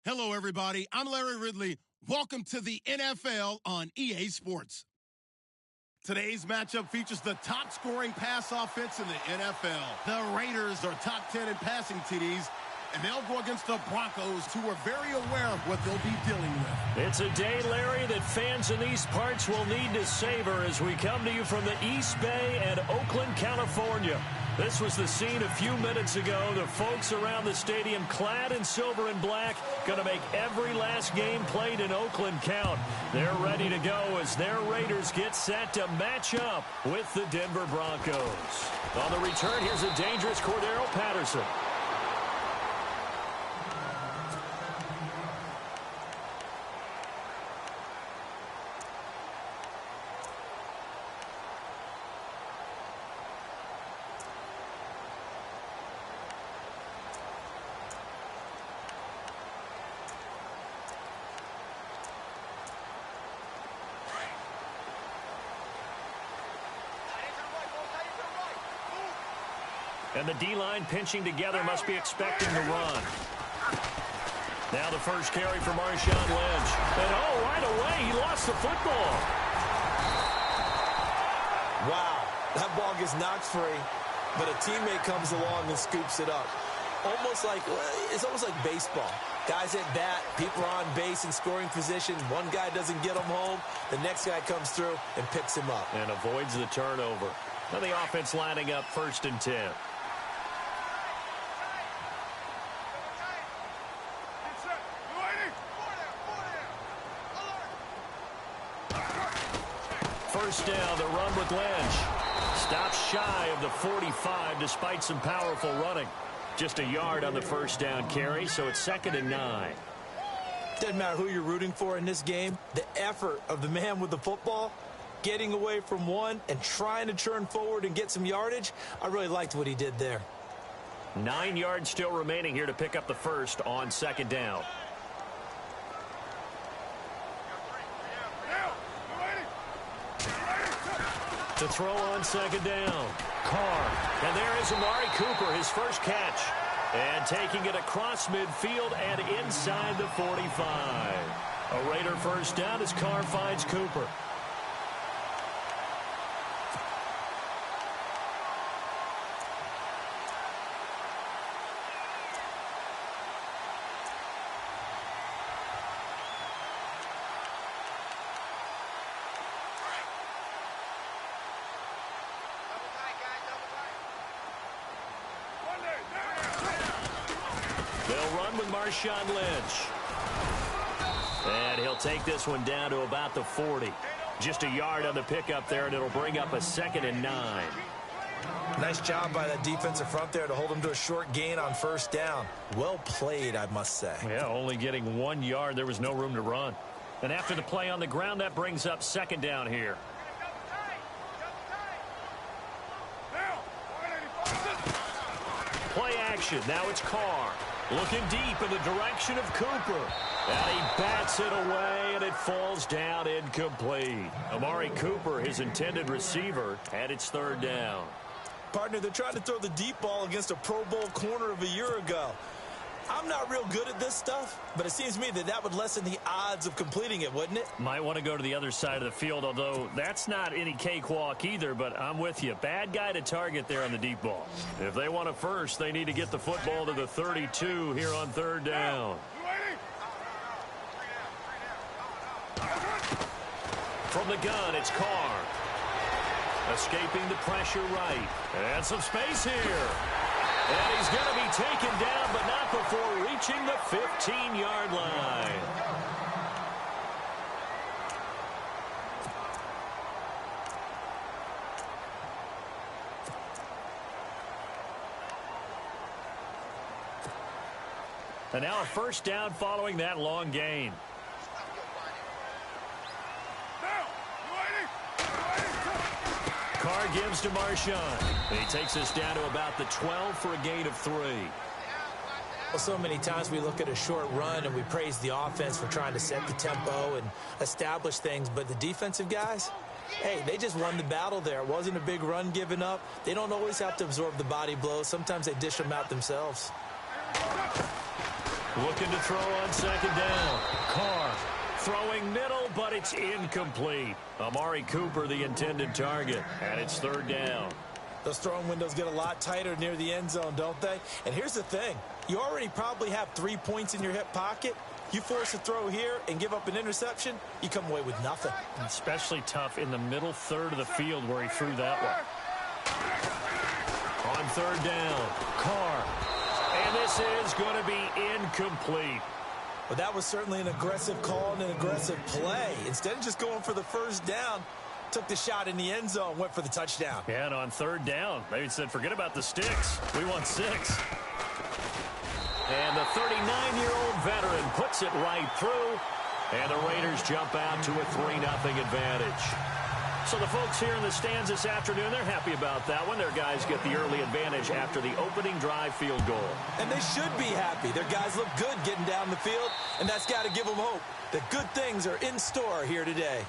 Hello, everybody. I'm Larry Ridley. Welcome to the NFL on EA Sports. Today's matchup features the top-scoring pass offense in the NFL. The Raiders are top 10 in passing TDs, and they'll go against the Broncos, who are very aware of what they'll be dealing with. It's a day, Larry, that fans in these parts will need to savor as we come to you from the East Bay and Oakland, California. This was the scene a few minutes ago. The folks around the stadium clad in silver and black going to make every last game played in Oakland count. They're ready to go as their Raiders get set to match up with the Denver Broncos. On the return, here's a dangerous Cordero Patterson. And the D-line pinching together must be expecting the run. Now the first carry for Marshawn Lynch. And oh, right away, he lost the football. Wow, that ball gets knocked free, but a teammate comes along and scoops it up. It's almost like baseball. Guys at bat, people are on base in scoring position. One guy doesn't get him home. The next guy comes through and picks him up. And avoids the turnover. Now the offense lining up 1st and 10. First down, the run with Lynch. Stops shy of the 45 despite some powerful running. Just a yard on the first down carry, so it's 2nd and 9. Doesn't matter who you're rooting for in this game. The effort of the man with the football, getting away from one and trying to turn forward and get some yardage, I really liked what he did there. 9 yards still remaining here to pick up the first on 2nd down. To throw on 2nd down. Carr. And there is Amari Cooper, his first catch. And taking it across midfield and inside the 45. A Raider first down as Carr finds Cooper. Marshawn Lynch. And he'll take this one down to about the 40. Just a yard on the pickup there, and it'll bring up a 2nd and 9. Nice job by that defensive front there to hold him to a short gain on 1st down. Well played, I must say. Yeah, only getting 1 yard. There was no room to run. And after the play on the ground, that brings up 2nd down here. Play action. Now it's Carr. Looking deep in the direction of Cooper. And he bats it away, and it falls down incomplete. Amari Cooper, his intended receiver, and it's 3rd down. Partner, they're trying to throw the deep ball against a Pro Bowl corner of a year ago. I'm not real good at this stuff, but it seems to me that would lessen the odds of completing it, wouldn't it? Might want to go to the other side of the field, although that's not any cakewalk either, but I'm with you. Bad guy to target there on the deep ball. If they want a first, they need to get the football to the 32 here on 3rd down. From the gun, it's Carr. Escaping the pressure right. And some space here. And he's going to be taken down, but not before reaching the 15-yard line. And now a first down following that long gain. Carr gives to Marshawn. And he takes us down to about the 12 for a gain of 3. Well, so many times we look at a short run and we praise the offense for trying to set the tempo and establish things, but the defensive guys, hey, they just won the battle there. It wasn't a big run given up. They don't always have to absorb the body blows. Sometimes they dish them out themselves. Looking to throw on second down. Carr throwing middle, but it's incomplete. Amari Cooper, the intended target, and it's third down. Those throwing windows get a lot tighter near the end zone, don't they? And here's the thing. You already probably have 3 points in your hip pocket. You force a throw here and give up an interception, you come away with nothing. Especially tough in the middle third of the field where he threw that one. On third down, Carr. And this is going to be incomplete. But that was certainly an aggressive call and an aggressive play. Instead of just going for the first down, took the shot in the end zone, went for the touchdown. Yeah, and on third down, they said, forget about the sticks. We want 6. And the 39-year-old veteran puts it right through. And the Raiders jump out to a 3-0 advantage. So the folks here in the stands this afternoon, they're happy about that one. Their guys get the early advantage after the opening drive field goal. And they should be happy. Their guys look good getting down the field, and that's got to give them hope that good things are in store here today.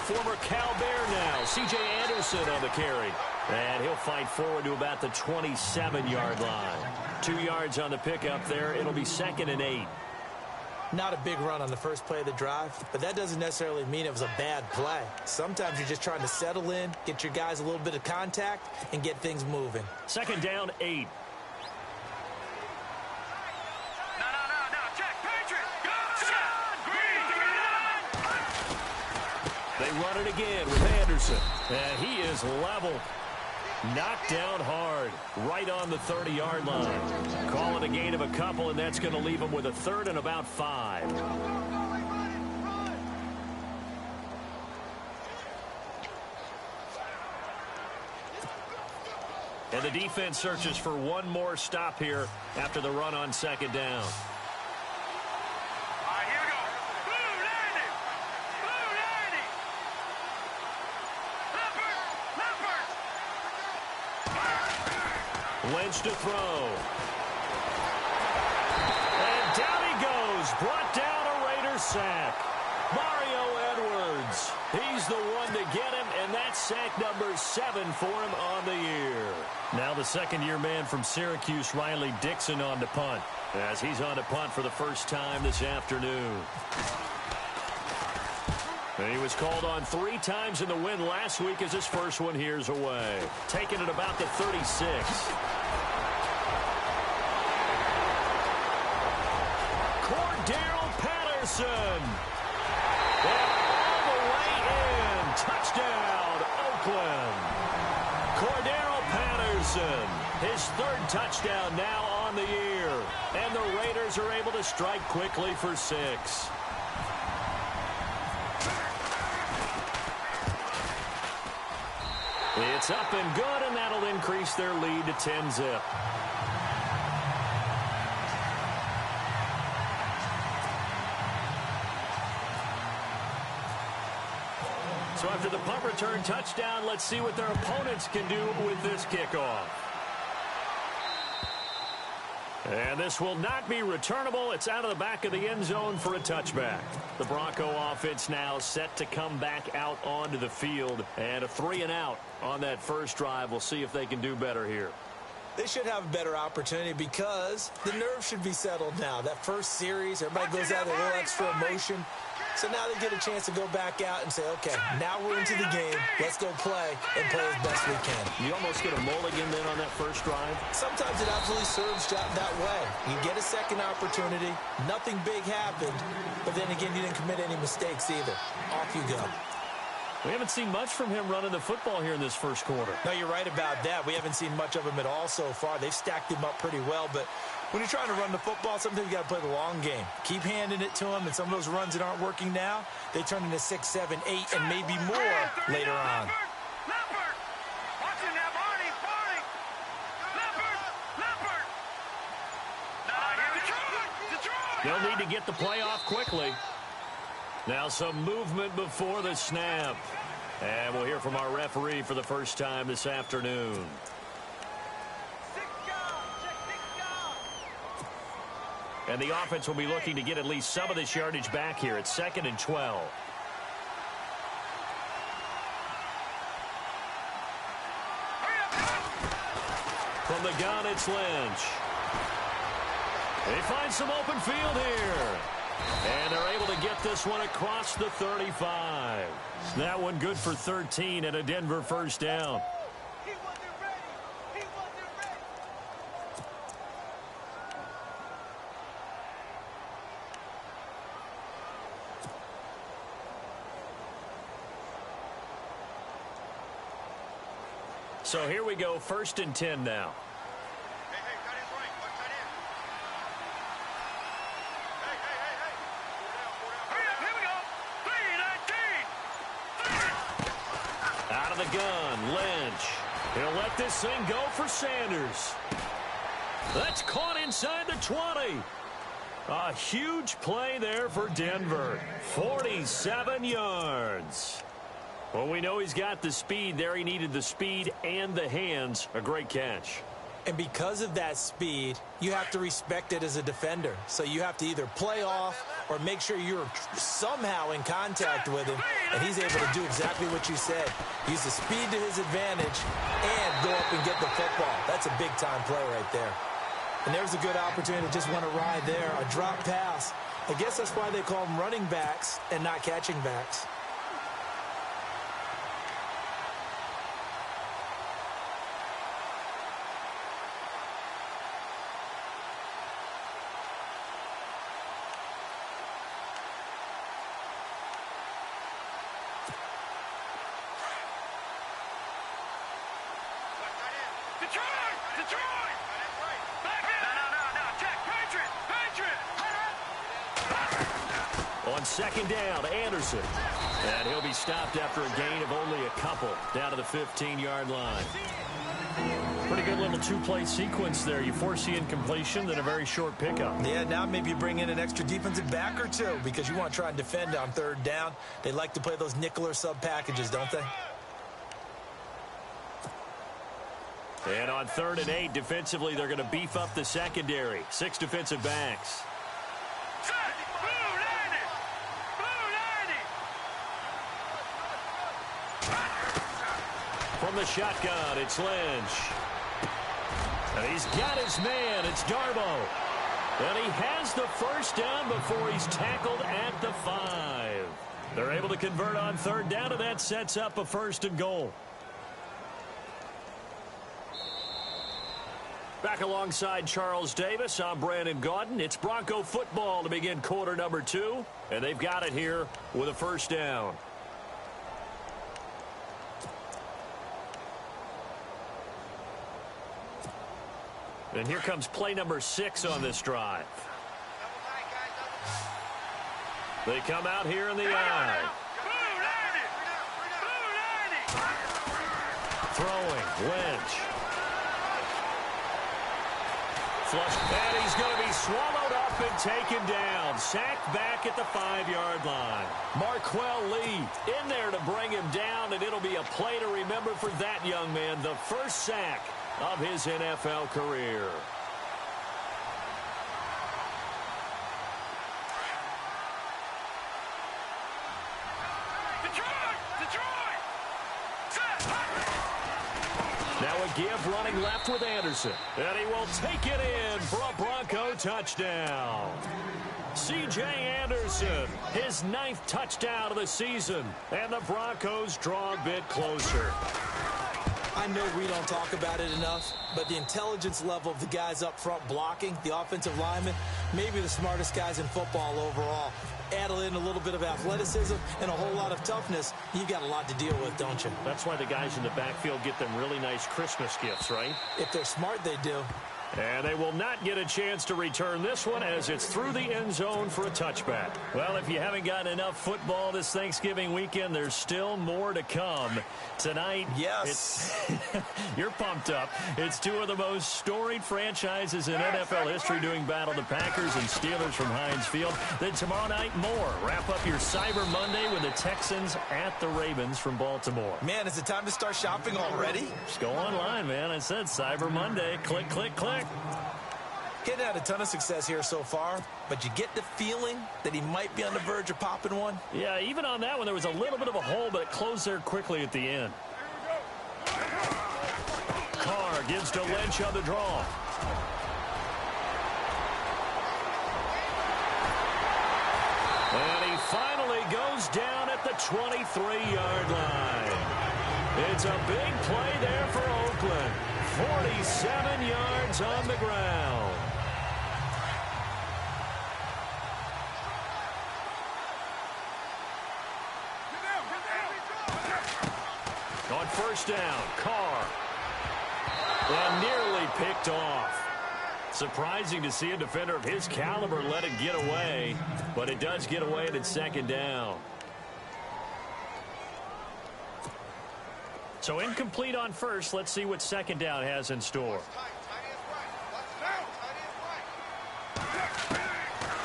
Former Cal Bear now, C.J. Anderson on the carry. And he'll fight forward to about the 27-yard line. 2 yards on the pickup there. It'll be 2nd and 8. Not a big run on the first play of the drive, but that doesn't necessarily mean it was a bad play. Sometimes you're just trying to settle in, get your guys a little bit of contact, and get things moving. 2nd down, 8. They run it again with Anderson. And he is leveled. Knocked down hard. Right on the 30-yard line. Call it a gain of a couple, and that's going to leave him with a 3rd and about 5. And the defense searches for one more stop here after the run on 2nd down. Lynch to throw. And down he goes. Brought down a Raider sack. Mario Edwards. He's the one to get him, and that's sack number 7 for him on the year. Now the second-year man from Syracuse, Riley Dixon, on to punt, as he's on to punt for the first time this afternoon. And he was called on 3 times in the win last week as his first one here's away. Taking it about the 36. Cordero Patterson. And all the way in. Touchdown, Oakland. Cordero Patterson. His 3rd touchdown now on the year. And the Raiders are able to strike quickly for 6. It's up and good, and that'll increase their lead to 10-zip. So after the punt return touchdown, let's see what their opponents can do with this kickoff. And this will not be returnable. It's out of the back of the end zone for a touchback. The Bronco offense now set to come back out onto the field. And a 3-and-out on that first drive. We'll see if they can do better here. They should have a better opportunity because the nerves should be settled now. That first series, everybody goes out with a little extra emotion. So now they get a chance to go back out and say, okay, now we're into the game. Let's go play and play as best we can. You almost get a mulligan then on that first drive? Sometimes it absolutely serves that way. You get a second opportunity. Nothing big happened. But then again, you didn't commit any mistakes either. Off you go. We haven't seen much from him running the football here in this first quarter. No, you're right about that. We haven't seen much of him at all so far. They've stacked him up pretty well, but when you're trying to run the football, sometimes you got to play the long game. Keep handing it to him, and some of those runs that aren't working now, they turn into 6, 7, 8, and maybe more later on. They'll need to get the play off quickly. Now some movement before the snap. And we'll hear from our referee for the first time this afternoon. And the offense will be looking to get at least some of this yardage back here. It's 2nd and 12. From the gun, it's Lynch. They find some open field here. And they're able to get this one across the 35. That one good for 13 and a Denver first down. So here we go, 1st and 10 now. Out of the gun, Lynch. He'll let this thing go for Sanders. That's caught inside the 20. A huge play there for Denver. 47 yards. Well, we know he's got the speed there. He needed the speed and the hands. A great catch. And because of that speed, you have to respect it as a defender. So you have to either play off or make sure you're somehow in contact with him. And he's able to do exactly what you said. Use the speed to his advantage and go up and get the football. That's a big-time play right there. And there's a good opportunity to just want to ride there. A drop pass. I guess that's why they call them running backs and not catching backs. On 2nd down, Anderson. And he'll be stopped after a gain of only a couple down to the 15-yard line. Pretty good little two-play sequence there. You force the incompletion, then a very short pickup. Yeah, now maybe you bring in an extra defensive back or two because you want to try and defend on 3rd down. They like to play those nickel or sub packages, don't they? And on 3rd and 8, defensively, they're going to beef up the secondary. 6 defensive backs. From the shotgun, it's Lynch. And he's got his man. It's Darbo. And he has the first down before he's tackled at the 5. They're able to convert on 3rd down, and that sets up a 1st and goal. Back alongside Charles Davis, I'm Brandon Gaudin. It's Bronco football to begin quarter number 2. And they've got it here with a 1st down. And here comes play number 6 on this drive. They come out here in the eye. Throwing, Lynch. Flush, and he's going to be swallowed up and taken down. Sacked back at the 5-yard line. Marquell Lee in there to bring him down, and it'll be a play to remember for that young man. The first sack of his NFL career. Now a give running left with Anderson. And he will take it in for a Bronco touchdown. C.J. Anderson, his 9th touchdown of the season. And the Broncos draw a bit closer. I know we don't talk about it enough, but the intelligence level of the guys up front blocking, the offensive linemen, maybe the smartest guys in football overall. Add in a little bit of athleticism and a whole lot of toughness, you got a lot to deal with, don't you? That's why the guys in the backfield get them really nice Christmas gifts, right? If they're smart, they do. And they will not get a chance to return this one as it's through the end zone for a touchback. Well, if you haven't gotten enough football this Thanksgiving weekend, there's still more to come. Tonight, yes, you're pumped up. It's two of the most storied franchises in NFL history doing battle, the Packers and Steelers from Heinz Field. Then tomorrow night, more. Wrap up your Cyber Monday with the Texans at the Ravens from Baltimore. Man, is it time to start shopping already? Just go online, man. I said Cyber Monday. Click, click, click. Getting had a ton of success here so far, but you get the feeling that he might be on the verge of popping one. Yeah, even on that one, there was a little bit of a hole, but it closed there quickly at the end. Carr gives to Lynch on the draw. And he finally goes down at the 23-yard line. It's a big play there for Oakland. 47 yards on the ground. On first down, Carr. And nearly picked off. Surprising to see a defender of his caliber let it get away, but it does get away and it's second down. So incomplete on first. Let's see what second down has in store.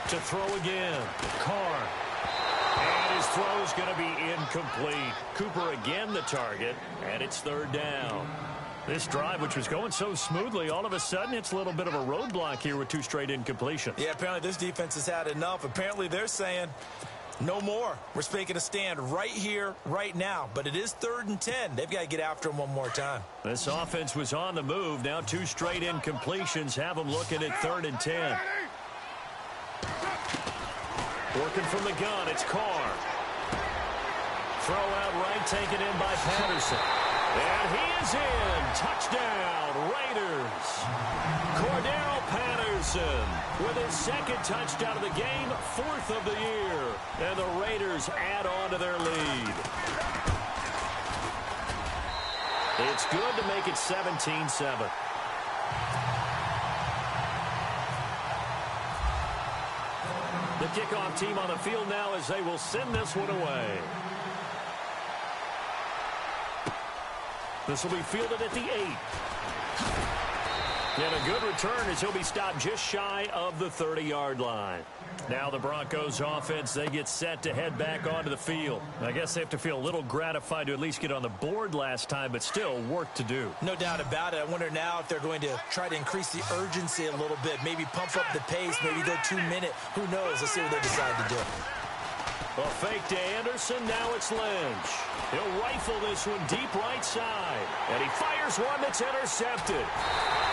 To throw again. Carr. And his throw is going to be incomplete. Cooper again the target, and it's third down. This drive, which was going so smoothly, all of a sudden it's a little bit of a roadblock here with two straight incompletions. Yeah, apparently this defense has had enough. Apparently they're saying no more. We're making a stand right here, right now. But it is 3rd and 10. They've got to get after him one more time. This offense was on the move. Now two straight incompletions have them looking at 3rd and 10. Working from the gun, it's Carr. Throw out right, taken in by Patterson. And he is in. Touchdown, Raiders. Cordero Patterson with his second touchdown of the game, 4th of the year. And the Raiders add on to their lead. It's good to make it 17-7. The kickoff team on the field now as they will send this one away. This will be fielded at the 8. And a good return as he'll be stopped just shy of the 30-yard line. Now the Broncos offense, they get set to head back onto the field. I guess they have to feel a little gratified to at least get on the board last time, but still work to do. No doubt about it. I wonder now if they're going to try to increase the urgency a little bit, maybe pump up the pace, maybe go 2-minute. Who knows? Let's see what they decide to do. A fake to Anderson. Now it's Lynch. He'll rifle this one deep right side. And he fires one that's intercepted.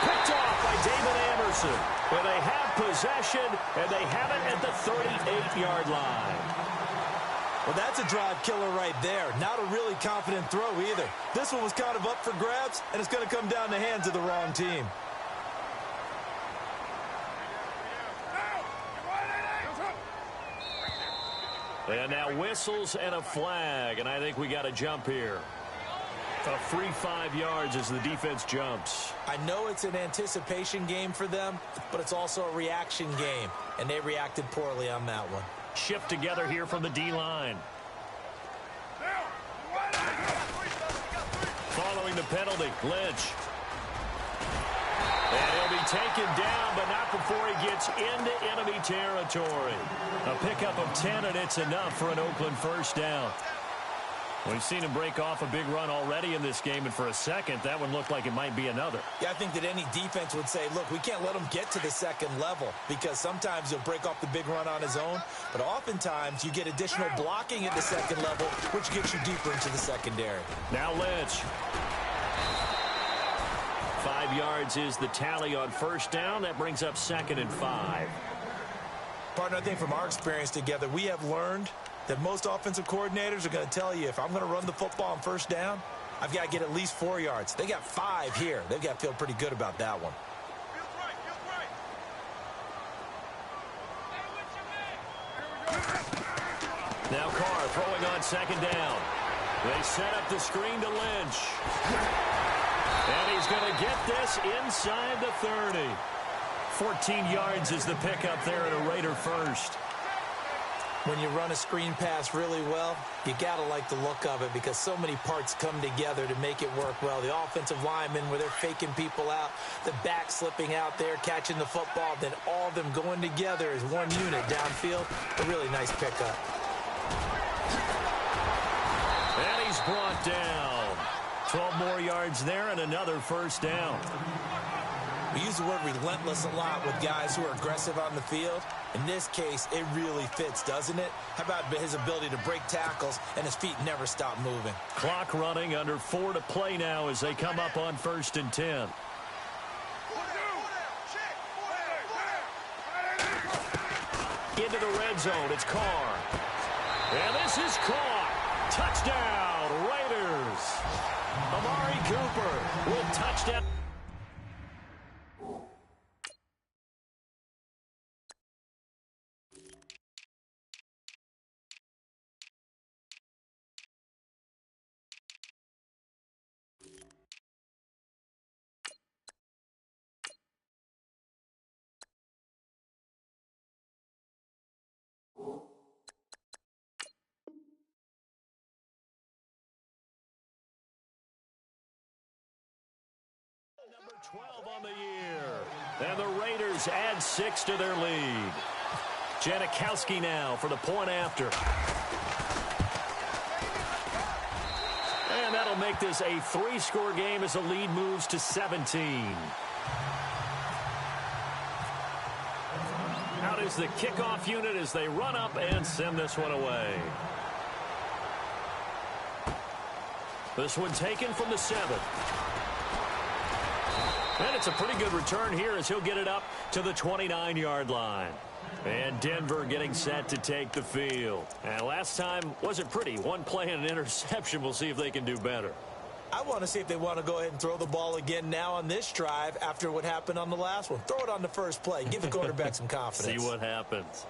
Picked off by David Anderson. And they have possession, and they have it at the 38-yard line. Well, that's a drive killer right there. Not a really confident throw either. This one was kind of up for grabs, and it's going to come down the hands of the wrong team. And now whistles and a flag, and I think we got a jump here. A free 5 yards as the defense jumps. I know it's an anticipation game for them, but it's also a reaction game, and they reacted poorly on that one. Shift together here from the D-line. Following the penalty, Lynch. And he'll be taken down, but not before he gets into enemy territory. A pickup of 10, and it's enough for an Oakland first down. We've seen him break off a big run already in this game, and for a second, that one looked like it might be another. Yeah, I think that any defense would say, look, we can't let him get to the second level, because sometimes he'll break off the big run on his own, but oftentimes you get additional blocking at the second level, which gets you deeper into the secondary. Now Lynch. 5 yards is the tally on first down. That brings up 2nd and 5. Partner, I think from our experience together, we have learned that most offensive coordinators are going to tell you, if I'm going to run the football on first down, I've got to get at least 4 yards. They got 5 here. They've got to feel pretty good about that one. Now Carr throwing on second down. They set up the screen to Lynch. And he's going to get this inside the 30. 14 yards is the pickup there at a Raider first. When you run a screen pass really well, you got to like the look of it because so many parts come together to make it work well. The offensive linemen, where they're faking people out, the back slipping out there, catching the football, then all of them going together as one unit downfield. A really nice pickup. And he's brought down. 12 more yards there and another first down. We use the word relentless a lot with guys who are aggressive on the field. In this case, it really fits, doesn't it? How about his ability to break tackles and his feet never stop moving? Clock running, under 4 to play now as they come up on 1st and 10. Into the red zone, it's Carr. And this is caught. Touchdown, Raiders. Amari Cooper with touchdown. Number 12 on the year. And the Raiders add 6 to their lead. Janikowski now for the point after. And that'll make this a 3-score game as the lead moves to 17. Out is the kickoff unit as they run up and send this one away. This one taken from the 7. And it's a pretty good return here as he'll get it up to the 29-yard line. And Denver getting set to take the field. And last time wasn't pretty. One play and an interception. We'll see if they can do better. I want to see if they want to go ahead and throw the ball again now on this drive after what happened on the last one. Throw it on the first play. Give the quarterback some confidence. See what happens.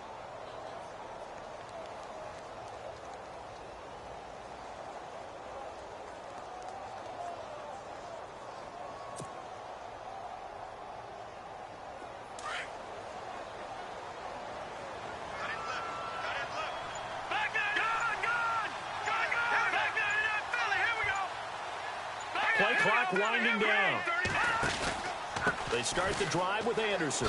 Play clock winding down. They start the drive with Anderson.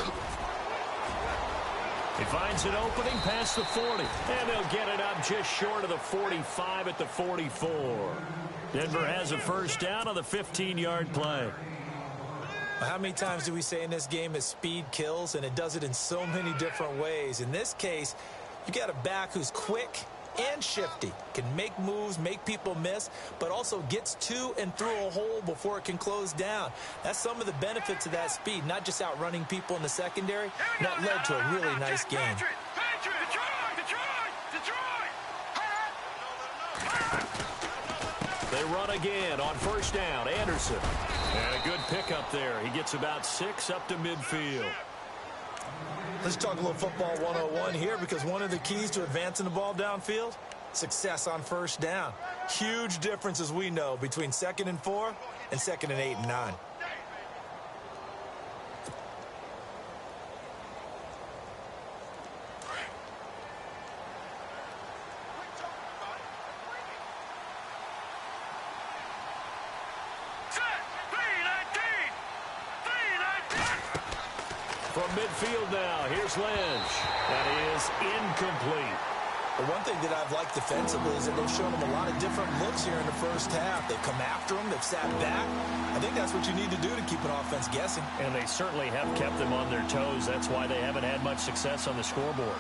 He finds an opening past the 40. And they'll get it up just short of the 45 at the 44. Denver has a first down on the 15-yard play. How many times do we say in this game that speed kills, and it does it in so many different ways? In this case, you got a back who's quick and shifty, can make moves, make people miss, but also gets to and through a hole before it can close down. That's some of the benefits of that speed, not just outrunning people in the secondary. That led to a really nice game. They run again on first down. Anderson. And a good pickup there. He gets about 6 up to midfield. Let's talk a little football 101 here, because one of the keys to advancing the ball downfield, success on first down. Huge difference, as we know, between 2nd and 4 and 2nd and 8 and 9. From midfield now, here's Lynch. That is incomplete. The one thing that I've liked defensively is that they've shown them a lot of different looks here in the first half. They've come after them. They've sat back. I think that's what you need to do to keep an offense guessing. And they certainly have kept them on their toes. That's why they haven't had much success on the scoreboard.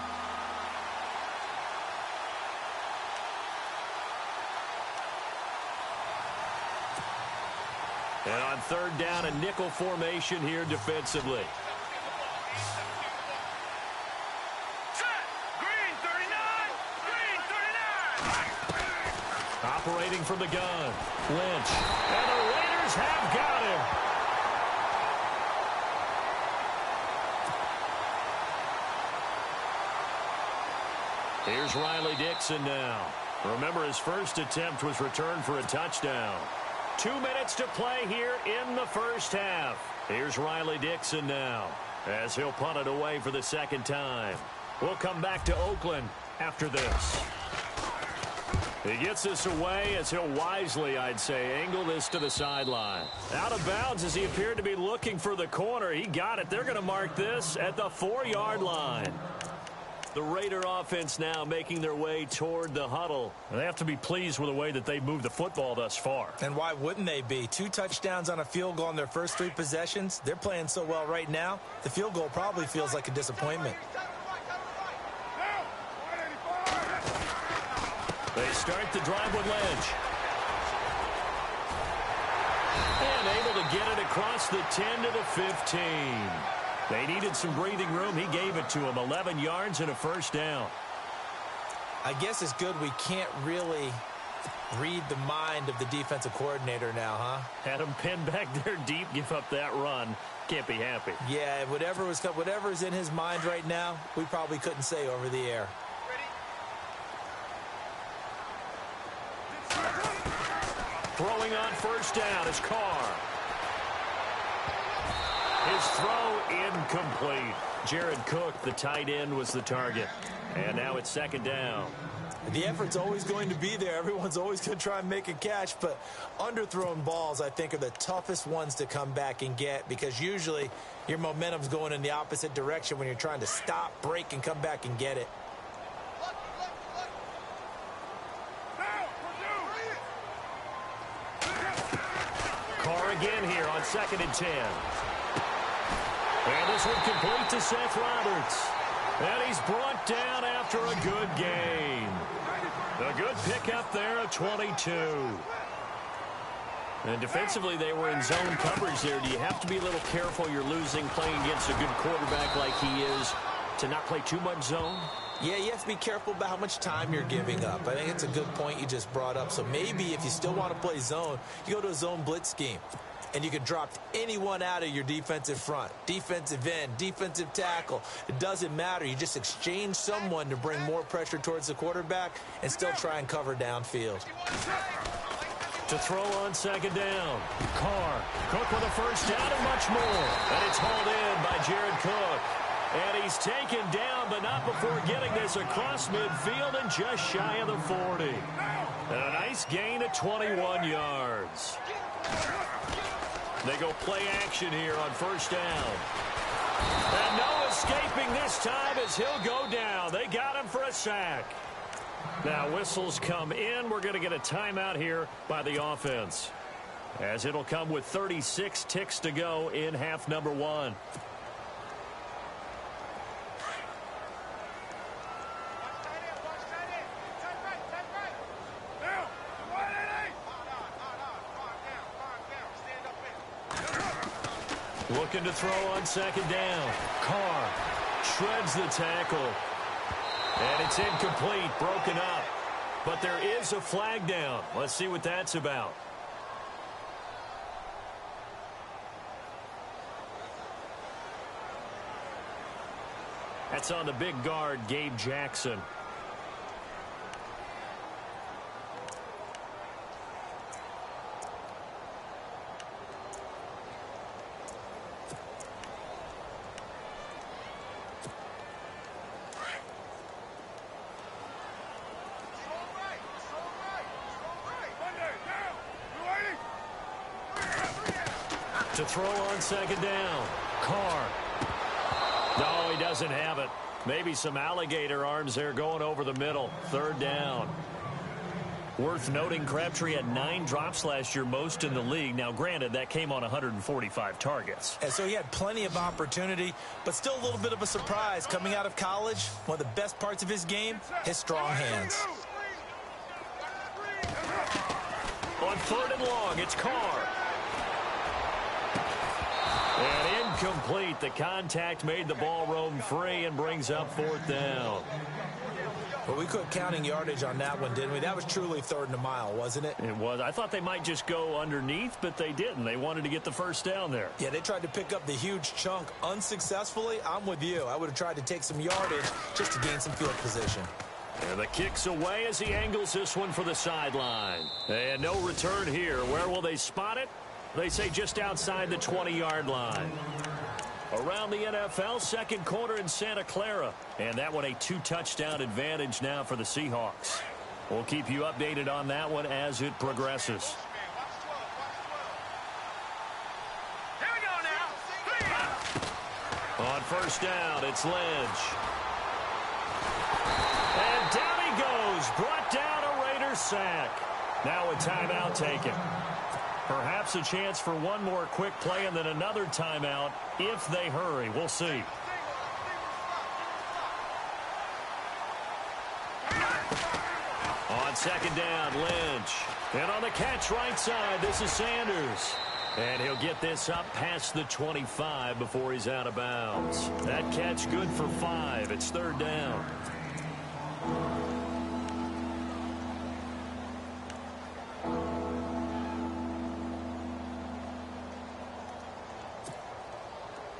And on third down, a nickel formation here defensively. Operating from the gun, Lynch. And the Raiders have got him. Here's Riley Dixon now. Remember, his first attempt was returned for a touchdown. 2 minutes to play here in the first half. Here's Riley Dixon now as he'll punt it away for the second time. We'll come back to Oakland after this. He gets this away as he'll wisely, I'd say, angle this to the sideline. Out of bounds as he appeared to be looking for the corner. He got it. They're going to mark this at the 4-yard line. The Raider offense now making their way toward the huddle. They have to be pleased with the way that they moved the football thus far. And why wouldn't they be? 2 touchdowns on a field goal in their first 3 possessions. They're playing so well right now, the field goal probably feels like a disappointment. They start the drive with Lynch. And able to get it across the 10 to the 15. They needed some breathing room. He gave it to them. 11 yards and a first down. I guess it's good we can't really read the mind of the defensive coordinator now, huh? Had him pinned back there deep, give up that run. Can't be happy. Yeah, whatever's in his mind right now, we probably couldn't say over the air. Throwing on first down is Carr. His throw incomplete. Jared Cook, the tight end, was the target. And now it's second down. The effort's always going to be there. Everyone's always going to try and make a catch, but underthrown balls, I think, are the toughest ones to come back and get because usually your momentum's going in the opposite direction when you're trying to stop, break, and come back and get it. Carr again here on 2nd and 10. And this one complete to Seth Roberts. And he's brought down after a good gain. A good pickup there at 22. And defensively, they were in zone coverage there. Do you have to be a little careful you're losing playing against a good quarterback like he is to not play too much zone? Yeah, you have to be careful about how much time you're giving up. I think it's a good point you just brought up. So maybe if you still want to play zone, you go to a zone blitz scheme. And you can drop anyone out of your defensive front. Defensive end, defensive tackle. It doesn't matter. You just exchange someone to bring more pressure towards the quarterback and still try and cover downfield. To throw on second down. Carr. Cook with a first down and much more. And it's hauled in by Jared Cook. And he's taken down, but not before getting this across midfield and just shy of the 40. And a nice gain of 21 yards. They go play action here on first down. And no escaping this time as he'll go down. They got him for a sack. Now whistles come in. We're going to get a timeout here by the offense, as it'll come with 36 ticks to go in half number 1. Looking to throw on second down. Carr shreds the tackle. And it's incomplete, broken up. But there is a flag down. Let's see what that's about. That's on the big guard, Gabe Jackson. To throw on second down. Carr. No, he doesn't have it. Maybe some alligator arms there going over the middle. Third down. Worth noting, Crabtree had 9 drops last year, most in the league. Now, granted, that came on 145 targets. And so he had plenty of opportunity, but still a little bit of a surprise coming out of college. One of the best parts of his game, his strong hands. On 3rd and long, it's Carr. And incomplete. The contact made the ball roam free and brings up 4th down. Well, we quit counting yardage on that one, didn't we? That was truly 3rd and a mile, wasn't it? It was. I thought they might just go underneath, but they didn't. They wanted to get the first down there. Yeah, they tried to pick up the huge chunk unsuccessfully. I'm with you. I would have tried to take some yardage just to gain some field position. And the kick's away as he angles this one for the sideline. And no return here. Where will they spot it? They say just outside the 20-yard line. Around the NFL, second quarter in Santa Clara. And that one a 2-touchdown advantage now for the Seahawks. We'll keep you updated on that one as it progresses. Here we go now. On first down, it's Lynch. And down he goes. Brought down a Raiders sack. Now a timeout taken. Perhaps a chance for one more quick play and then another timeout if they hurry. We'll see. On second down, Lynch. And on the catch right side, this is Sanders. And he'll get this up past the 25 before he's out of bounds. That catch good for 5. It's third down.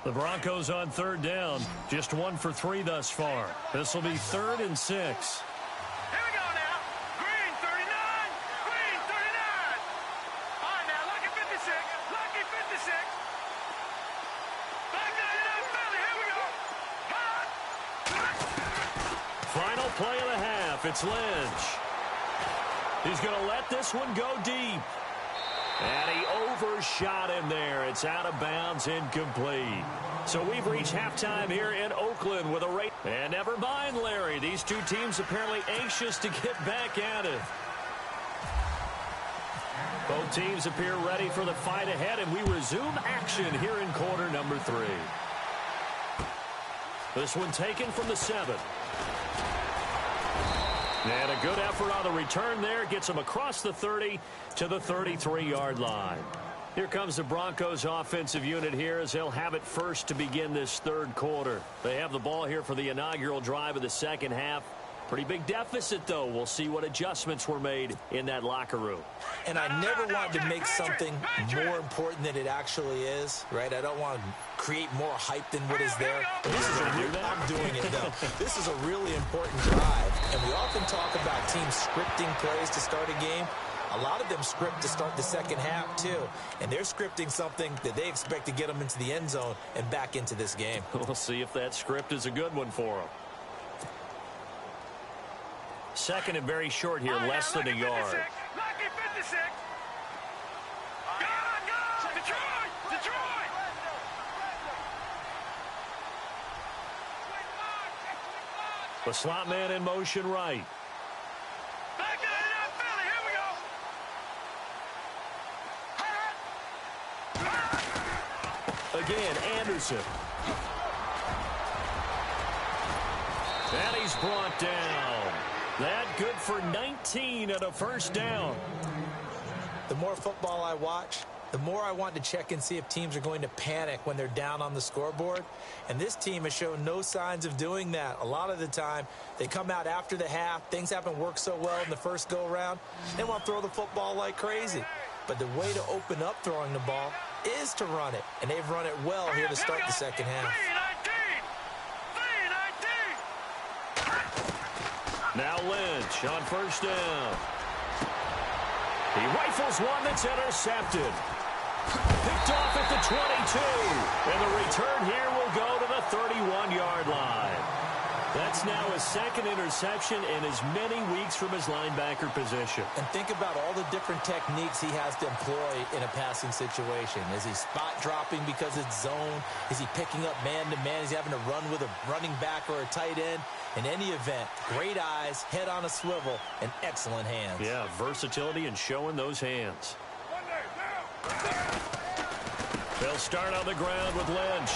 The Broncos on third down. Just 1 for 3 thus far. This will be 3rd and 6. Here we go now. Green 39. Green 39. All right now, Lucky 56. Lucky 56. Back to the left belly. Here we go. Final play of the half. It's Lynch. He's going to let this one go deep. And he overshot him there. It's out of bounds, incomplete. So we've reached halftime here in Oakland with a rate. And never mind, Larry. These two teams apparently anxious to get back at it. Both teams appear ready for the fight ahead, and we resume action here in quarter number 3. This one taken from the 7. And a good effort on the return there. Gets him across the 30 to the 33-yard line. Here comes the Broncos offensive unit here as they'll have it first to begin this third quarter. They have the ball here for the inaugural drive of the second half. Pretty big deficit, though. We'll see what adjustments were made in that locker room. And I never want to make something more important than it actually is, right? I don't want to create more hype than what is there. But this is I'm doing it, though. This is a really important drive. And we often talk about teams scripting plays to start a game. A lot of them script to start the second half, too. And they're scripting something that they expect to get them into the end zone and back into this game. We'll see if that script is a good one for them. Second and very short here, less than a yard. Lucky 56. Go! Detroit! Detroit! The slot man in motion right. Back to the left belly. Here we go. Again, Anderson. And he's brought down. That good for 19 and a first down. The more football I watch, the more I want to check and see if teams are going to panic when they're down on the scoreboard. And this team has shown no signs of doing that. A lot of the time, they come out after the half. Things haven't worked so well in the first go-around. They want to throw the football like crazy. But the way to open up throwing the ball is to run it. And they've run it well here to start the second half. Now Lynch on first down. He rifles one that's intercepted. Picked off at the 22. And the return here will go to the 31-yard line. That's now his second interception in as many weeks from his linebacker position. And think about all the different techniques he has to employ in a passing situation. Is he spot dropping because it's zone? Is he picking up man-to-man? Is he having to run with a running back or a tight end? In any event, great eyes, head on a swivel, and excellent hands. Yeah, versatility and showing those hands. They'll start on the ground with Lynch.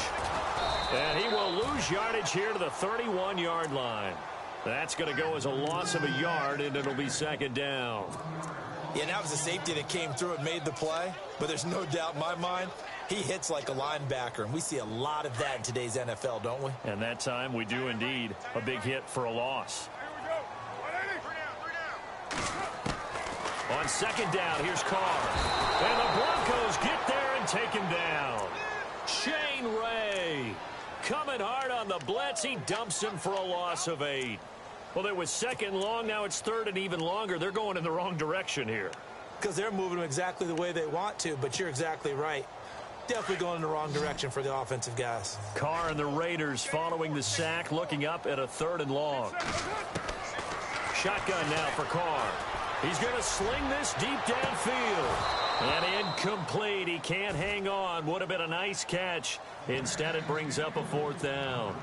And he will lose yardage here to the 31-yard line. That's going to go as a loss of a yard, and it'll be second down. Yeah, that was a safety that came through and made the play. But there's no doubt in my mind, he hits like a linebacker. And we see a lot of that in today's NFL, don't we? And that time we do indeed. A big hit for a loss. On second down, here's Carr. And the Broncos get there and take him down. Shane Ray coming hard on the blitz. He dumps him for a loss of 8. Well, it was second long. Now it's third and even longer. They're going in the wrong direction here. Because they're moving them exactly the way they want to, but you're exactly right. Definitely going in the wrong direction for the offensive guys. Carr and the Raiders following the sack, looking up at a third and long. Shotgun now for Carr. He's going to sling this deep downfield. And incomplete. He can't hang on. Would have been a nice catch. Instead, it brings up a fourth down.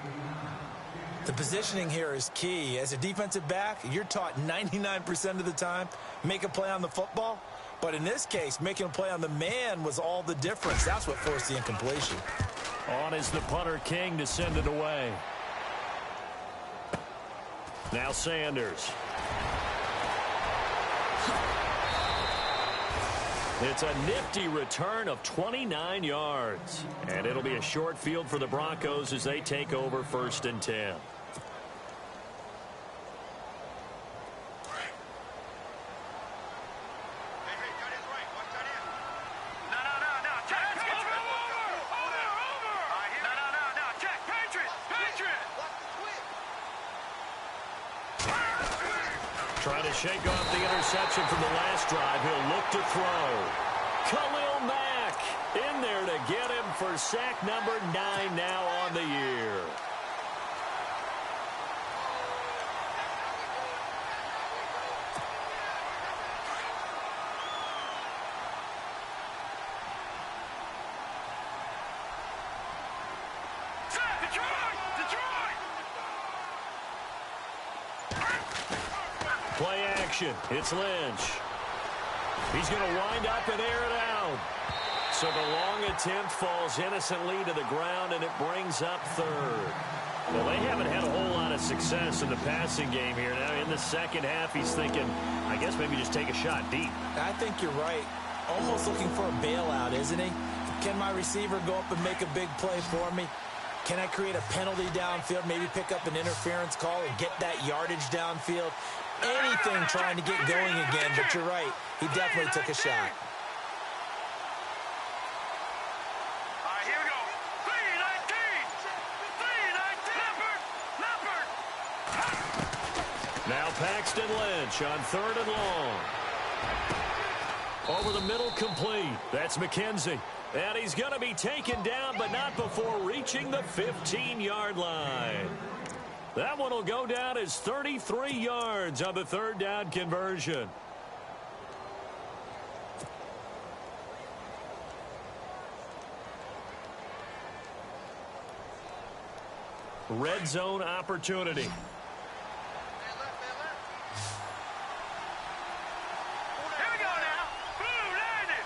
The positioning here is key. As a defensive back, you're taught 99% of the time, make a play on the football. But in this case, making a play on the man was all the difference. That's what forced the incompletion. On is the punter, King, to send it away. Now Sanders. It's a nifty return of 29 yards. And it'll be a short field for the Broncos as they take over 1st and 10. Trying to shake off the interception from the last drive. He'll look to throw. Khalil Mack in there to get him for sack number 9 now on the year. Play action. It's Lynch. He's going to wind up and air it out. So the long attempt falls innocently to the ground, and it brings up third. Well, they haven't had a whole lot of success in the passing game here. Now, in the second half, he's thinking, I guess maybe just take a shot deep. I think you're right. Almost looking for a bailout, isn't he? Can my receiver go up and make a big play for me? Can I create a penalty downfield, maybe pick up an interference call and get that yardage downfield? Anything trying to get going again, but you're right. He definitely took a shot. All right, here we go. 3-19. Now Paxton Lynch on 3rd and long. Over the middle, complete. That's McKenzie. And he's going to be taken down, but not before reaching the 15-yard line. That one will go down as 33 yards on the 3rd down conversion. Red zone opportunity. Here we go now. Boom, landed.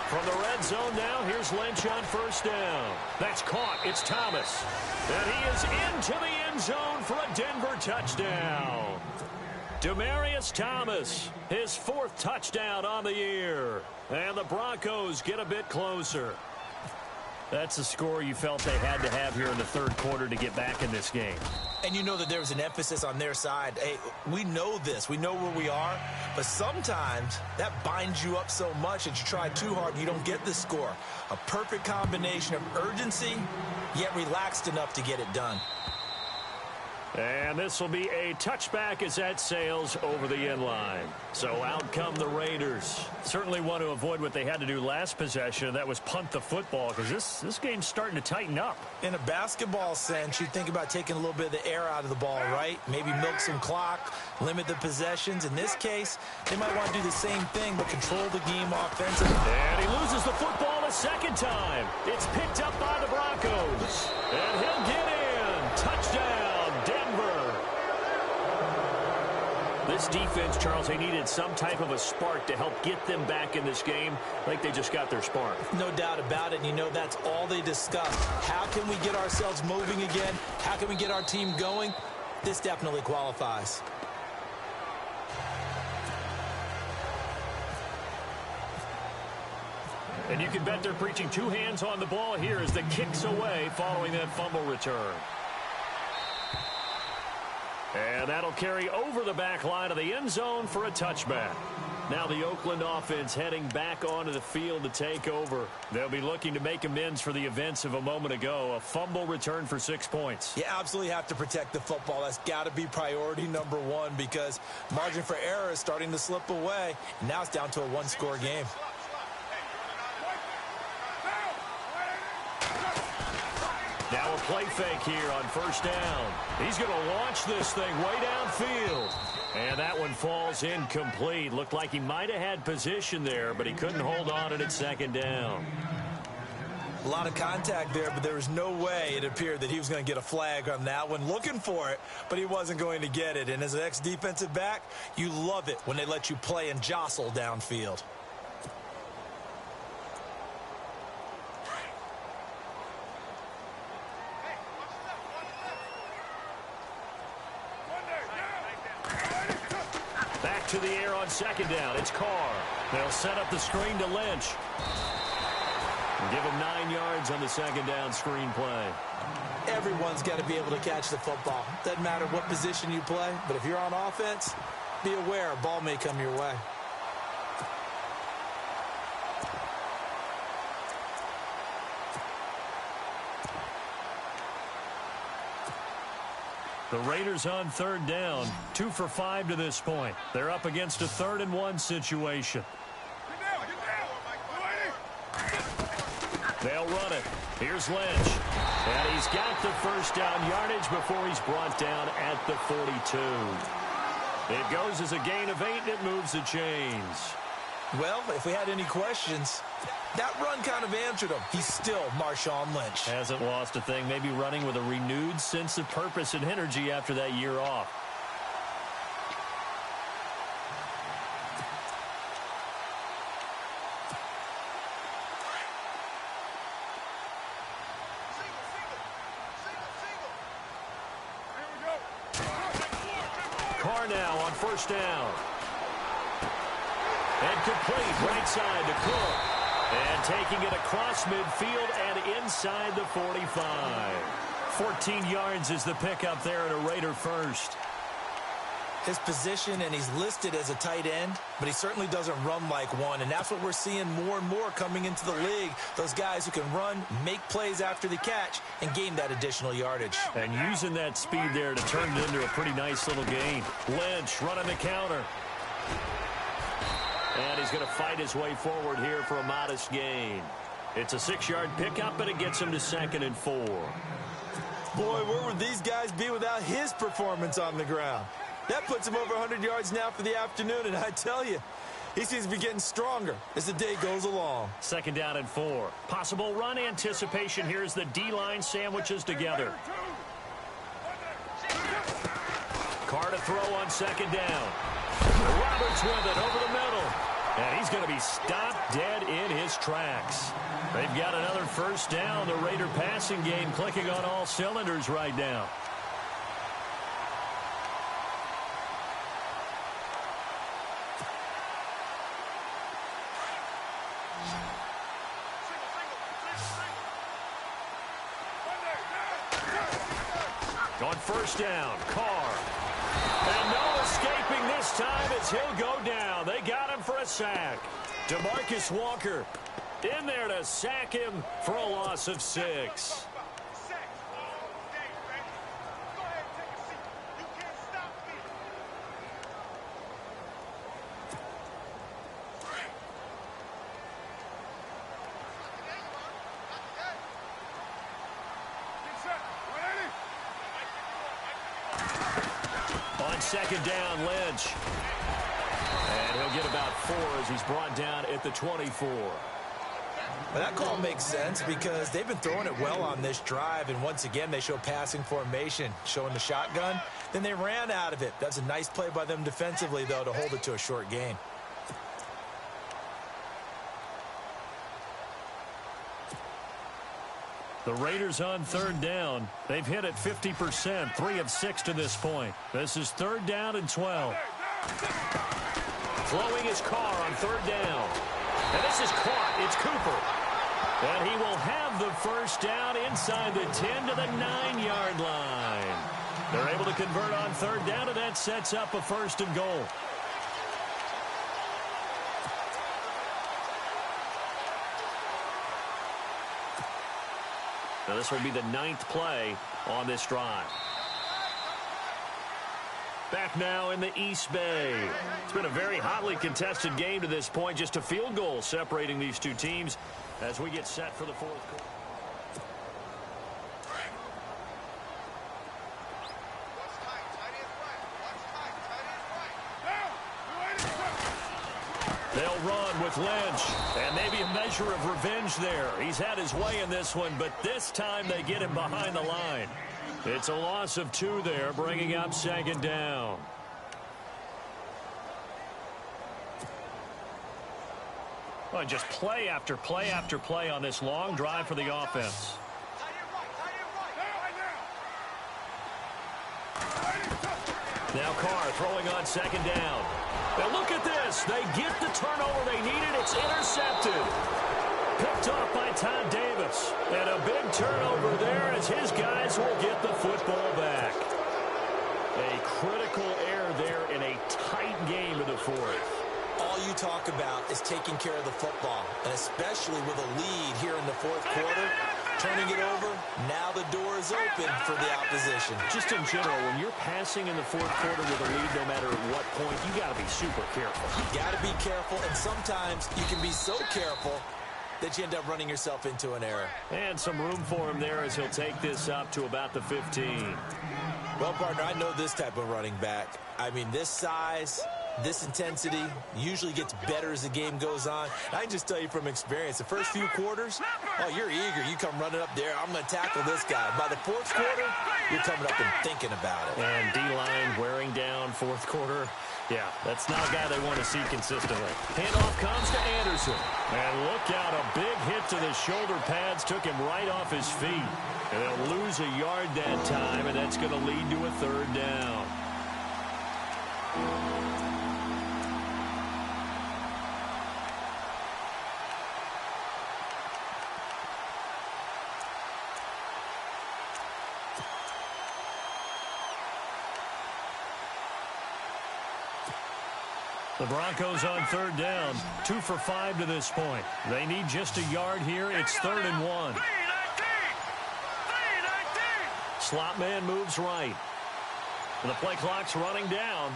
From the red zone now, here's Lynch on 1st down. That's caught. It's Thomas. And he is into the end zone for a Denver touchdown. Demaryius Thomas, his 4th touchdown on the year. And the Broncos get a bit closer. That's a score you felt they had to have here in the 3rd quarter to get back in this game. And you know that there was an emphasis on their side. Hey, we know this. We know where we are. But sometimes that binds you up so much that you try too hard and you don't get the score. A perfect combination of urgency, yet relaxed enough to get it done. And this will be a touchback as that sails over the end line. So out come the Raiders. Certainly want to avoid what they had to do last possession. That was punt the football, because this game's starting to tighten up. In a basketball sense, you think about taking a little bit of the air out of the ball, right? Maybe milk some clock, limit the possessions. In this case, they might want to do the same thing, but control the game offensively. And he loses the football a second time. It's picked up by the Broncos. And he'll get in. Touchdown, Denver. This defense, Charles, they needed some type of a spark to help get them back in this game. Like they just got their spark. No doubt about it. And you know that's all they discussed. How can we get ourselves moving again? How can we get our team going? This definitely qualifies. And you can bet they're preaching 2 hands on the ball here as the kick's away following that fumble return. And that'll carry over the back line of the end zone for a touchback. Now the Oakland offense heading back onto the field to take over. They'll be looking to make amends for the events of a moment ago. A fumble return for 6 points. You absolutely have to protect the football. That's got to be priority number one because margin for error is starting to slip away. And now it's down to a one-score game. Now a play fake here on first down. He's going to launch this thing way downfield. And that one falls incomplete. Looked like he might have had position there, but he couldn't hold on to it at second down. A lot of contact there, but there was no way it appeared that he was going to get a flag on that one. Looking for it, but he wasn't going to get it. And as an ex-defensive back, you love it when they let you play and jostle downfield. Back to the air on second down. It's Carr. They'll set up the screen to Lynch. Give him 9 yards on the second down screen play. Everyone's got to be able to catch the football. Doesn't matter what position you play, but if you're on offense, be aware a ball may come your way. The Raiders on third down, 2 for 5 to this point. They're up against a 3rd-and-1 situation. They'll run it. Here's Lynch. And he's got the first down yardage before he's brought down at the 42. It goes as a gain of 8, and it moves the chains. Well, if we had any questions, that run kind of answered him. He's still Marshawn Lynch. Hasn't lost a thing, maybe running with a renewed sense of purpose and energy after that year off. Carr now on first down. And complete right side to Cook. And taking it across midfield and inside the 45. 14 yards is the pickup there at a Raider first. His position, and he's listed as a tight end, but he certainly doesn't run like one, and that's what we're seeing more and more coming into the league. Those guys who can run, make plays after the catch, and gain that additional yardage. And using that speed there to turn it into a pretty nice little gain. Lynch running the counter. And he's going to fight his way forward here for a modest gain. It's a 6-yard pickup, but it gets him to 2nd and 4. Boy, where would these guys be without his performance on the ground? That puts him over 100 yards now for the afternoon, and I tell you, he seems to be getting stronger as the day goes along. 2nd down and 4. Possible run anticipation here as the D-line sandwiches together. Carr to throw on 2nd down. Roberts with it over the middle. And he's going to be stopped dead in his tracks. They've got another first down. The Raider passing game clicking on all cylinders right now. On first down, Carr. And no escaping this time as he'll go down. They got him for a sack. DeMarcus Walker in there to sack him for a loss of 6. On 2nd down, Lynch. And he'll get about 4 as he's brought down at the 24. Well, that call makes sense because they've been throwing it well on this drive, and once again they show passing formation, showing the shotgun. Then they ran out of it. That's a nice play by them defensively, though, to hold it to a short gain. The Raiders on 3rd down. They've hit it 50%, 3 of 6 to this point. This is 3rd down and 12. Throwing his Carr on 3rd down. And this is caught. It's Cooper. And he will have the first down inside the 10 to the 9-yard line. They're able to convert on 3rd down, and that sets up a 1st and goal. Now this will be the 9th play on this drive. Back now in the East Bay. It's been a very hotly contested game to this point. Just a field goal separating these two teams as we get set for the fourth quarter. They'll run with Lynch, and maybe a measure of revenge there. He's had his way in this one, but this time they get him behind the line. It's a loss of 2 there, bringing up 2nd down. Well, just play after play after play on this long drive for the offense. Now Carr throwing on 2nd down. Now look at this. They get the turnover they needed. It's intercepted. Picked off by Todd Davis. And a big turnover there as his guys will get the football back. A critical error there in a tight game in the fourth. All you talk about is taking care of the football, and especially with a lead here in the fourth quarter, turning it over, now the door is open for the opposition. Just in general, when you're passing in the fourth quarter with a lead, no matter at what point, you got to be super careful. You got to be careful, and sometimes you can be so careful that you end up running yourself into an error. And some room for him there as he'll take this up to about the 15. Well, partner, I know this type of running back. I mean, this size, this intensity usually gets better as the game goes on. I can just tell you from experience, the first few quarters, oh, you're eager. You come running up there, I'm going to tackle this guy. By the fourth quarter, you're coming up and thinking about it. And D-line wearing down fourth quarter. Yeah, that's not a guy they want to see consistently. Handoff comes to Anderson. And look out, a big hit to the shoulder pads took him right off his feet. And they'll lose a yard that time, and that's going to lead to a 3rd down. The Broncos on 3rd down, 2 for 5 to this point. They need just a yard here. It's 3rd and 1. Slot man moves right. And the play clock's running down.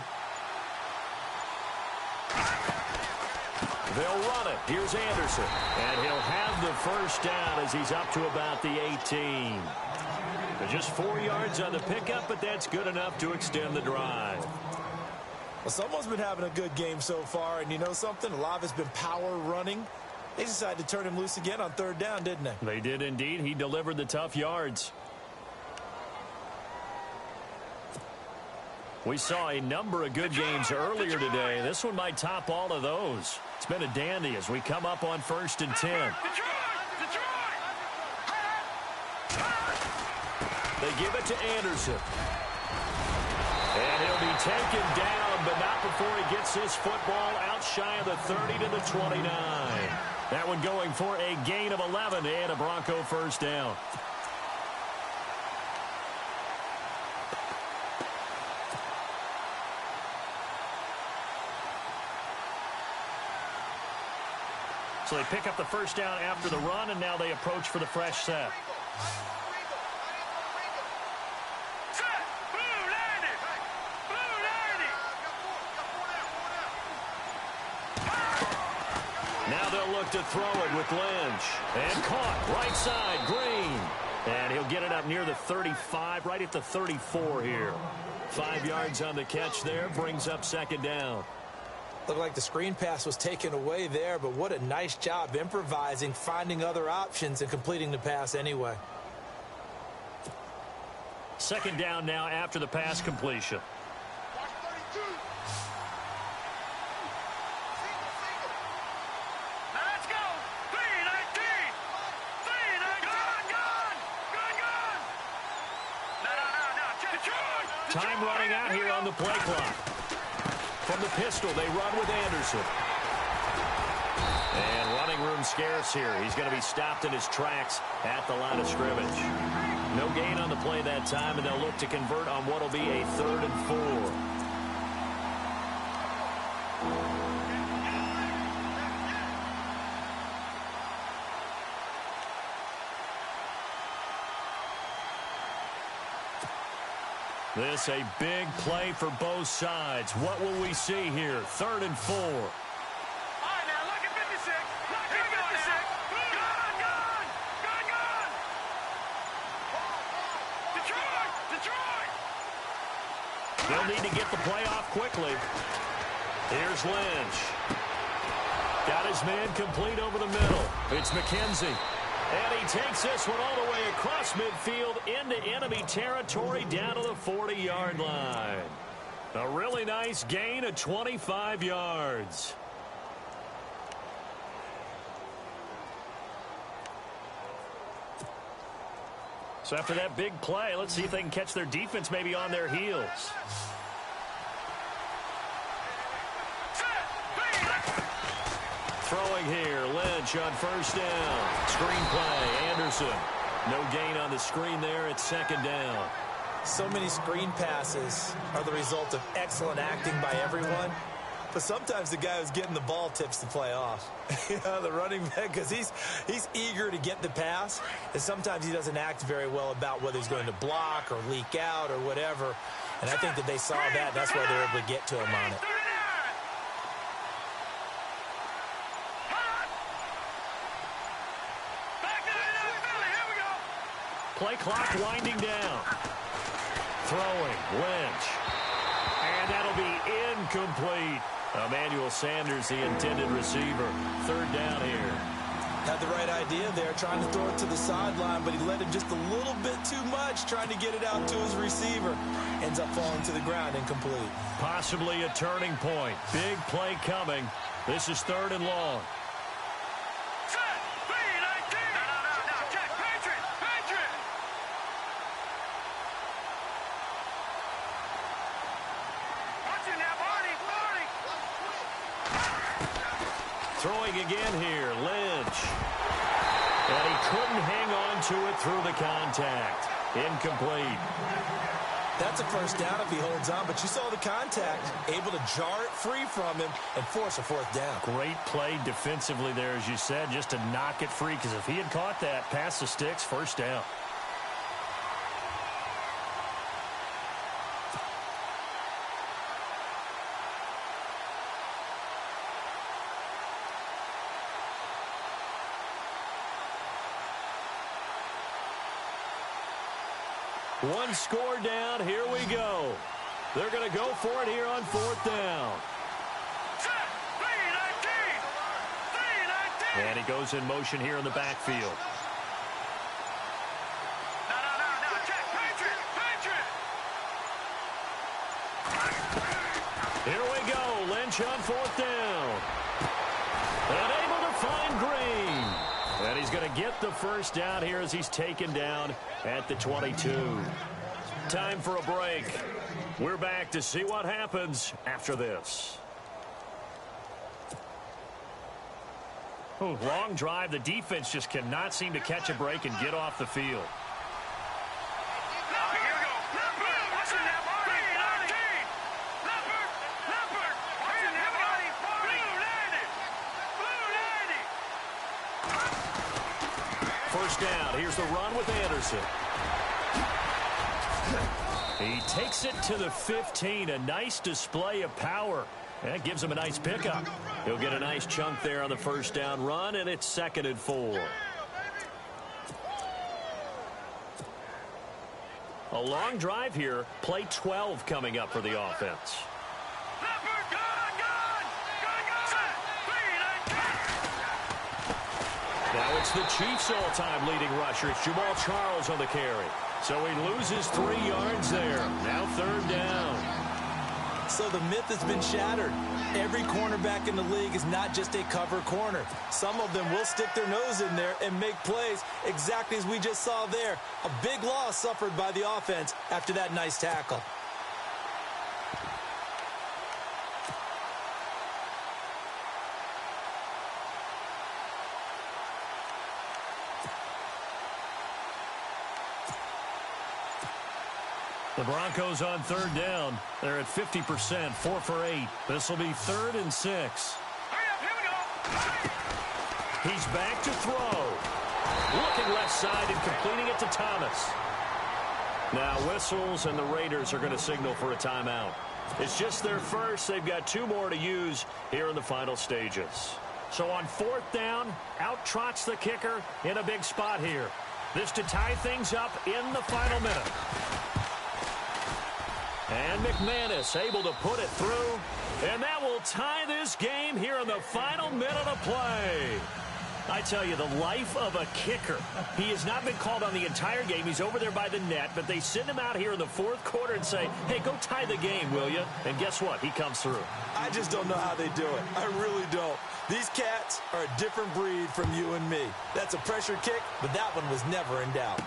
They'll run it. Here's Anderson. And he'll have the 1st down as he's up to about the 18. Just 4 yards on the pickup, but that's good enough to extend the drive. Well, someone's been having a good game so far, and you know something? A lot of it's been power running. They decided to turn him loose again on 3rd down, didn't they? They did indeed. He delivered the tough yards. We saw a number of good games earlier today. This one might top all of those. It's been a dandy as we come up on 1st and 10. They give it to Anderson. And he'll be taken down, but not before he gets his football out shy of the 30 to the 29. That one going for a gain of 11 and a Bronco 1st down. So they pick up the 1st down after the run, and now they approach for the fresh set. Now they'll look to throw it with Lynch. And caught right side, Green. And he'll get it up near the 35, right at the 34 here. 5 yards on the catch there, brings up 2nd down. Looked like the screen pass was taken away there, but what a nice job improvising, finding other options, and completing the pass anyway. 2nd down now after the pass completion. Time running out here on the play clock. From the pistol, they run with Anderson. And running room scarce here. He's going to be stopped in his tracks at the line of scrimmage. No gain on the play that time, and they'll look to convert on what will be a 3rd and 4. This a big play for both sides. What will we see here? 3rd and 4. All right, now, lucky 56. Lucky 56. Gone. Detroit. They'll need to get the play off quickly. Here's Lynch. Got his man complete over the middle. It's McKenzie. And he takes this one all the way across midfield into enemy territory down to the 40-yard line. A really nice gain of 25 yards. So after that big play, let's see if they can catch their defense maybe on their heels. Throwing here, Lynch on 1st down. Screen play, Anderson. No gain on the screen there. It's 2nd down. So many screen passes are the result of excellent acting by everyone. But sometimes the guy who's getting the ball tips the play off. The running back, because he's eager to get the pass. And sometimes he doesn't act very well about whether he's going to block or leak out or whatever. And I think that they saw that, and that's why they're able to get to him on it. Play clock winding down. Throwing, Lynch. And that'll be incomplete. Emmanuel Sanders, the intended receiver. 3rd down here. Had the right idea there, trying to throw it to the sideline, but he led him just a little bit too much, trying to get it out to his receiver. Ends up falling to the ground, incomplete. Possibly a turning point. Big play coming. This is 3rd and long. Throwing again here, Lynch. And he couldn't hang on to it through the contact. Incomplete. That's a 1st down if he holds on, but you saw the contact. Able to jar it free from him and force a 4th down. Great play defensively there, as you said, just to knock it free, because if he had caught that, past the sticks, 1st down. One score down. Here we go. They're going to go for it here on 4th down. And he goes in motion here in the backfield. Here we go. Lynch on 4th down. And able to find Green. And he's going to get the 1st down here as he's taken down at the 22. Time for a break. We're back to see what happens after this. Long drive. The defense just cannot seem to catch a break and get off the field. First down. Here's the run with Anderson. He takes it to the 15. A nice display of power. That gives him a nice pickup. He'll get a nice chunk there on the 1st down run, and it's 2nd and 4. A long drive here. Play 12 coming up for the offense. Now it's the Chiefs' all-time leading rusher. It's Jamal Charles on the carry. So he loses 3 yards there. Now 3rd down. So the myth has been shattered. Every cornerback in the league is not just a cover corner. Some of them will stick their nose in there and make plays exactly as we just saw there. A big loss suffered by the offense after that nice tackle. The Broncos on 3rd down. They're at 50%, 4 for 8. This will be 3rd and 6. He's back to throw. Looking left side and completing it to Thomas. Now whistles, and the Raiders are going to signal for a timeout. It's just their first. They've got 2 more to use here in the final stages. So on 4th down, out trots the kicker in a big spot here. This to tie things up in the final minute. And McManus able to put it through. And that will tie this game here in the final minute of play. I tell you, the life of a kicker. He has not been called on the entire game. He's over there by the net, but they send him out here in the 4th quarter and say, hey, go tie the game, will you? And guess what? He comes through. I just don't know how they do it. I really don't. These cats are a different breed from you and me. That's a pressure kick, but that one was never in doubt.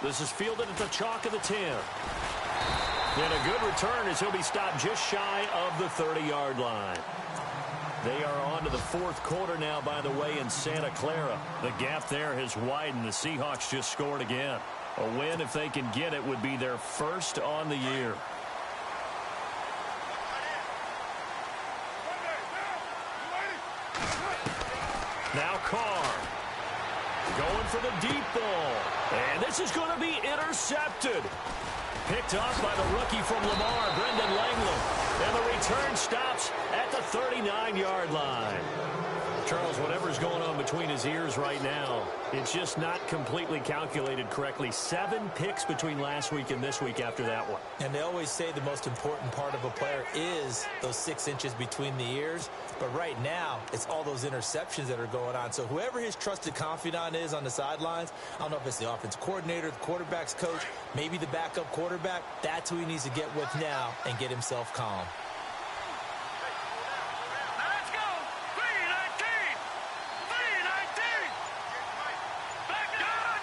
This is fielded at the chalk of the 10. And a good return as he'll be stopped just shy of the 30-yard line. They are on to the 4th quarter now, by the way, in Santa Clara. The gap there has widened. The Seahawks just scored again. A win, if they can get it, would be their first on the year. Now Carr going for the deep ball. And this is going to be intercepted. Picked off by the rookie from Lamar, Brendan Langland. And the return stops at the 39-yard line. Charles, whatever's going on between his ears right now, it's just not completely calculated correctly. 7 picks between last week and this week after that one. And they always say the most important part of a player is those 6 inches between the ears. But right now, it's all those interceptions that are going on. So whoever his trusted confidant is on the sidelines, I don't know if it's the offense coordinator, the quarterback's coach, maybe the backup quarterback, that's who he needs to get with now and get himself calm. Let's go. 319. 319.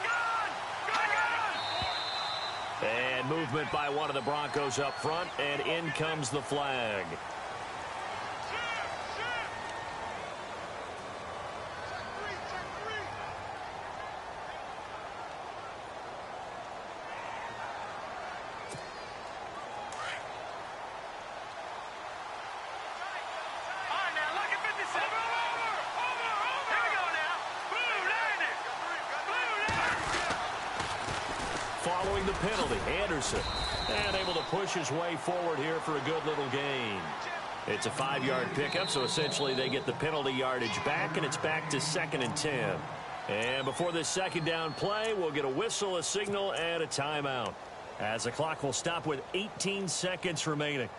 Gone. And movement by one of the Broncos up front, and in comes the flag. Following the penalty, Anderson, and able to push his way forward here for a good little gain. It's a 5-yard pickup, so essentially they get the penalty yardage back, and it's back to 2nd and 10. And before this 2nd down play, we'll get a whistle, a signal, and a timeout, as the clock will stop with 18 seconds remaining.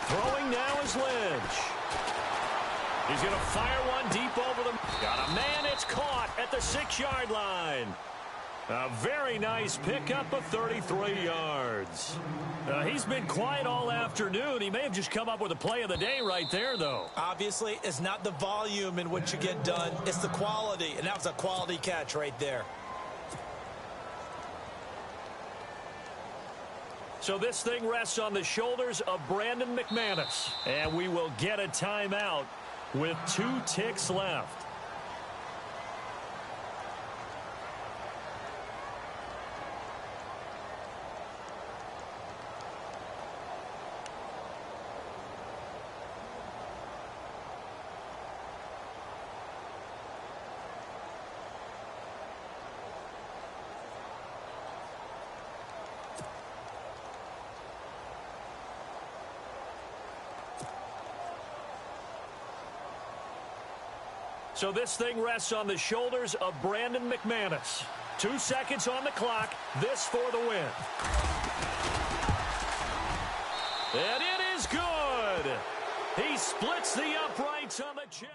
Throwing now is Lynch. He's going to fire one deep over the... Got a man, it's caught at the 6-yard line. A very nice pickup of 33 yards. He's been quiet all afternoon. He may have just come up with a play of the day right there, though. Obviously, it's not the volume in which you get done. It's the quality, and that was a quality catch right there. So this thing rests on the shoulders of Brandon McManus. And we will get a timeout with 2 ticks left. So this thing rests on the shoulders of Brandon McManus. 2 seconds on the clock. This for the win. And it is good. He splits the uprights on the chip.